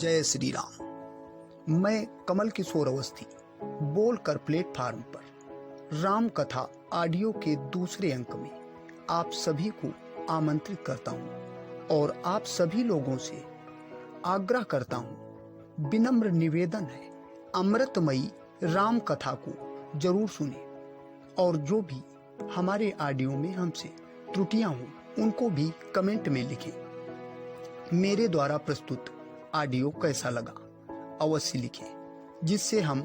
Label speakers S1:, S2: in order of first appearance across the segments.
S1: जय श्री राम। मैं कमल किशोर अवस्थी बोलकर प्लेटफार्म पर राम कथा ऑडियो के दूसरे अंक में आप सभी को आमंत्रित करता हूं और आप सभी लोगों से आग्रह करता हूं, विनम्र निवेदन है, अमृतमयी राम कथा को जरूर सुने और जो भी हमारे ऑडियो में हमसे त्रुटियां हों उनको भी कमेंट में लिखें। मेरे द्वारा प्रस्तुत ऑडियो कैसा लगा अवश्य लिखें, जिससे हम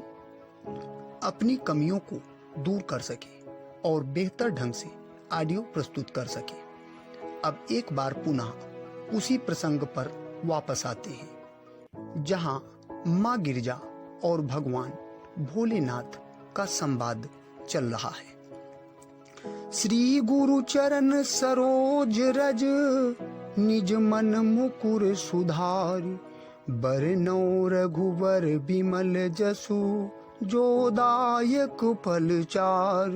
S1: अपनी कमियों को दूर कर सकें और बेहतर ढंग से ऑडियो प्रस्तुत कर सकें। अब एक बार पुनः उसी प्रसंग पर वापस आते हैं जहां मां गिरजा और भगवान भोलेनाथ का संवाद चल रहा है। श्री गुरु चरण सरोज रज निज मन मुकुर सुधार, बरनौ रघुवर बिमल जसु जोदायक फल चार।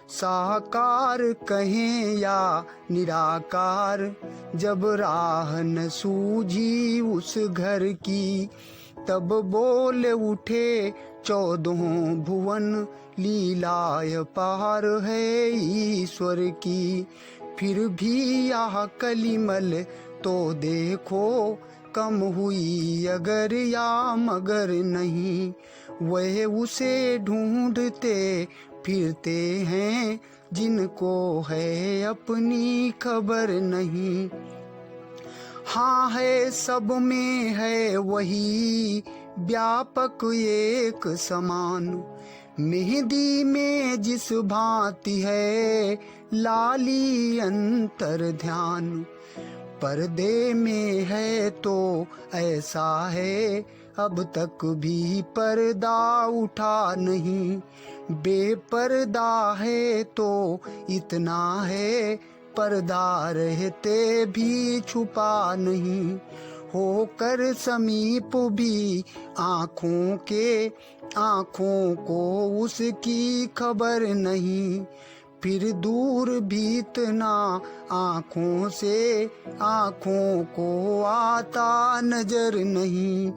S1: साकार कहें या निराकार, जब राह न सूझी उस घर की, तब बोल उठे चौदहों भुवन, लीलाय पार है ईश्वर की। फिर भी यह कलिमल तो देखो, कम हुई अगर या मगर नहीं, वह उसे ढूंढते फिरते हैं, जिनको है अपनी खबर नहीं। हाँ है सब में है वही, व्यापक एक समान, मेहंदी में जिस भांति है, लाली अंतर ध्यान। पर्दे में है तो ऐसा है, अब तक भी पर्दा उठा नहीं। बेपर्दा है तो इतना है, पर्दा रहते भी छुपा नहीं। होकर समीप भी आँखों के, आँखों को उसकी खबर नहीं। फिर दूर भी इतना आँखों से, आँखों को आता नजर नहीं।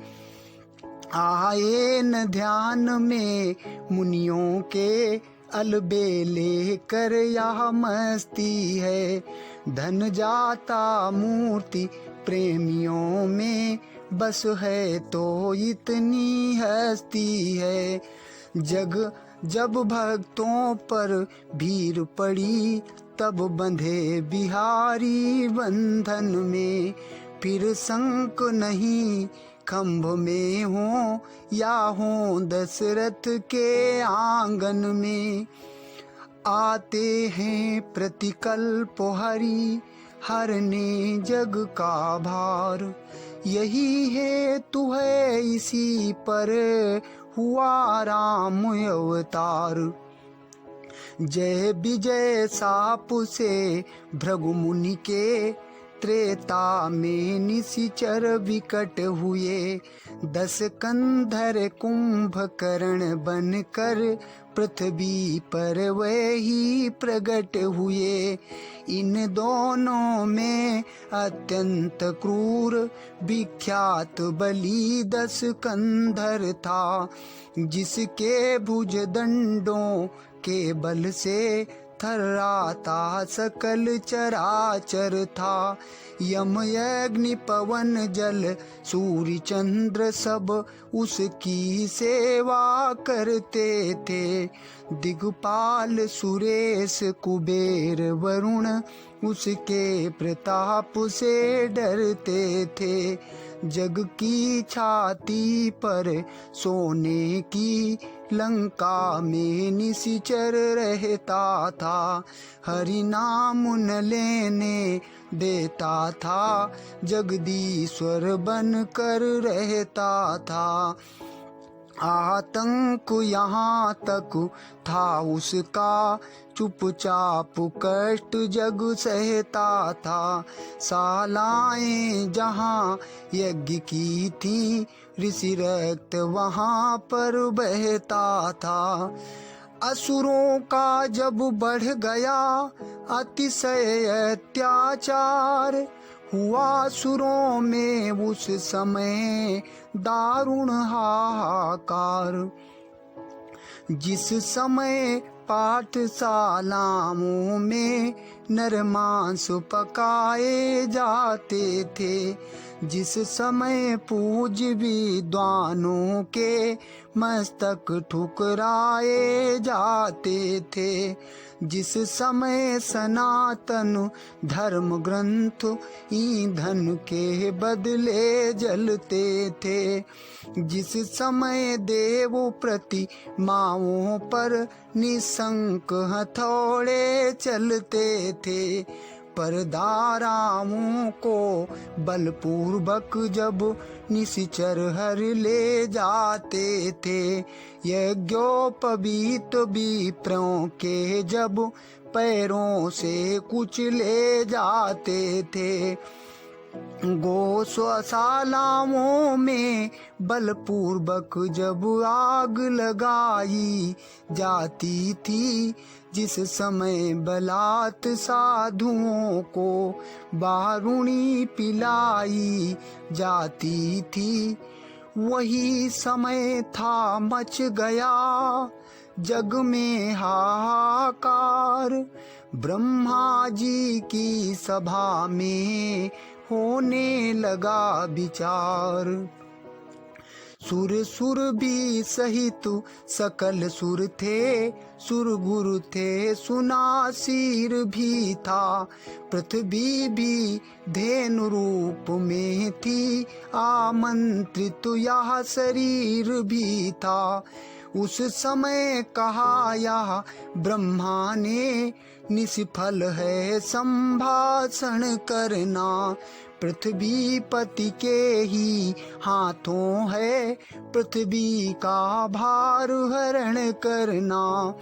S1: आए न ध्यान में मुनियों के, अलबेले कर यह मस्ती है। धन जाता मूर्ति प्रेमियों में, बस है तो इतनी हस्ती है। जब भक्तों पर भीड़ पड़ी, तब बंधे बिहारी बंधन में। फिर शंख नहीं खम्भ में हो, या हो दशरथ के आंगन में। आते हैं प्रतिकल्प हरि, हरने जग का भार। यही है तू है इसी पर हुआ राम अवतार। जय विजय साप से भृगु मुनि के, त्रेता में निशिचर विकट हुए। 10 कंधर कुंभकर्ण बनकर, पृथ्वी पर वही प्रगट हुए। इन दोनों में अत्यंत क्रूर, विख्यात बलि 10 कंधर था, जिसके भुज दंडों के बल से थर्राता सकल चराचर था। यम अग्नि पवन जल सूर्य चंद्र सब उसकी सेवा करते थे। दिग्पाल सुरेश कुबेर वरुण उसके प्रताप से डरते थे। जग की छाती पर सोने की, लंका में निशिचर रहता था। हरि नाम न लेने देता था, जगदीश्वर बन कर रहता था। आतंक यहाँ तक था उसका, चुपचाप कष्ट जग सहता था। सालाएं जहाँ यज्ञ की थी, ऋषि रक्त वहाँ पर बहता था। असुरों का जब बढ़ गया अतिशय अत्याचार, हुआ सुरों में उस समय दारुण हाहाकार। जिस समय पाठशालाओं में नरमांस पकाए जाते थे, जिस समय पूज्य विद्वानों के मस्तक ठुकराए जाते थे, जिस समय सनातन धर्म ग्रंथ ईंधन के बदले जलते थे, जिस समय देव प्रतिमाओं पर निशंक हथौड़े चलते थे, परदाराओं को बलपूर्वक जब निश्चर हर ले जाते थे, यज्ञोपवीत विप्रों के जब पैरों से कुचले जाते थे, गौशालाओं में बलपूर्वक जब आग लगाई जाती थी, जिस समय बलात् साधुओं को बारूणी पिलाई जाती थी, वही समय था मच गया जग में हाहाकार। ब्रह्मा जी की सभा में होने लगा विचार। सुर भी सहित सकल सुर थे, सुर गुरु थे, सुनासीर भी था, पृथ्वी भी धेनु रूप में थी, आमंत्रित यह शरीर भी था। उस समय कहा यह ब्रह्मा ने, निष्फल है संभाषण करना, पृथ्वी पति के ही हाथों है, पृथ्वी का भार हरण करना।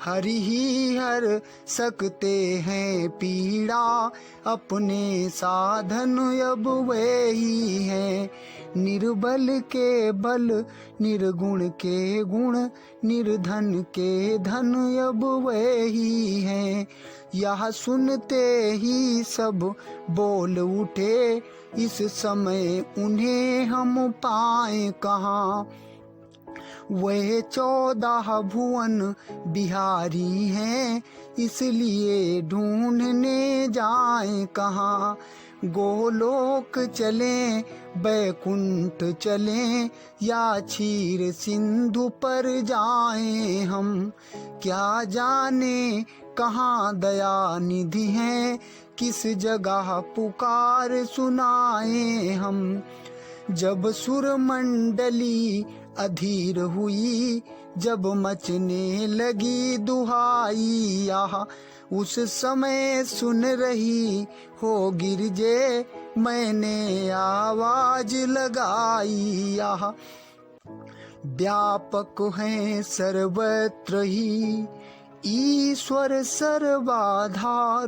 S1: हरि ही हर सकते हैं पीड़ा, अपने साधन अब वे ही हैं, निर्बल के बल, निर्गुण के गुण, निर्धन के धन अब वे ही हैं। यह सुनते ही सब बोल उठे, इस समय उन्हें हम पाएं कहाँ, वे 14 भुवन बिहारी हैं, इसलिए ढूंढने जाएं कहाँ। गोलोक चलें, बैकुंठ चलें, या क्षीर सिंधु पर जाएं हम, क्या जाने कहाँ दया निधि है, किस जगह पुकार सुनाएं हम। जब सुर मंडली अधीर हुई, जब मचने लगी दुहाई आह, उस समय सुन रही हो गिरजे, मैंने आवाज लगाई आह। व्यापक हैं सर्वत्र ही ईश्वर सर्वाधार,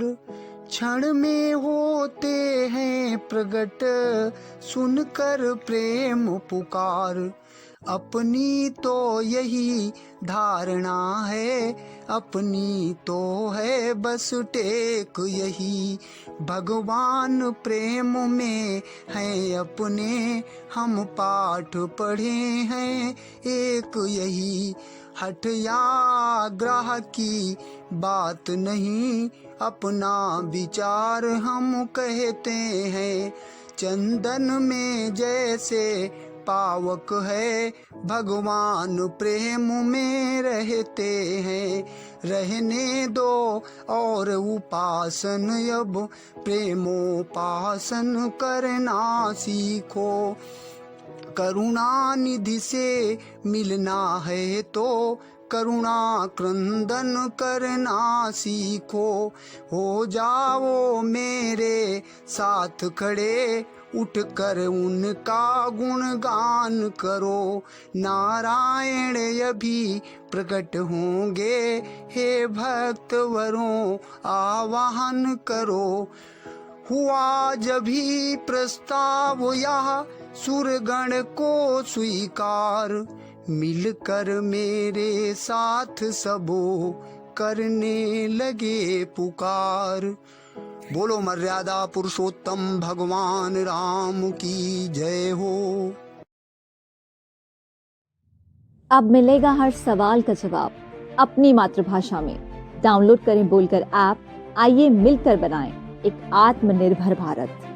S1: क्षण में होते हैं प्रगट, सुनकर प्रेम पुकार। अपनी तो यही धारणा है, अपनी तो है बस टेक यही, भगवान प्रेम में हैं अपने, हम पाठ पढ़े हैं एक यही। हठ या ग्रह की बात नहीं, अपना विचार हम कहते हैं, चंदन में जैसे पावक है, भगवान प्रेम में रहते हैं। रहने दो और उपासन, अब प्रेमोपासन करना सीखो। करुणा निधि से मिलना है तो करुणा क्रंदन करना सीखो। हो जाओ मेरे साथ खड़े, उठकर उनका गुणगान करो। नारायण अभी प्रकट होंगे, हे भक्त वरों आवाहन करो। हुआ जब ही प्रस्ताव यह सुरगण को स्वीकार, मिलकर मेरे साथ सबो करने लगे पुकार। बोलो मर्यादा पुरुषोत्तम भगवान राम की जय हो।
S2: अब मिलेगा हर सवाल का जवाब अपनी मातृभाषा में। डाउनलोड करें बोलकर ऐप। आइए मिलकर बनाएं एक आत्मनिर्भर भारत।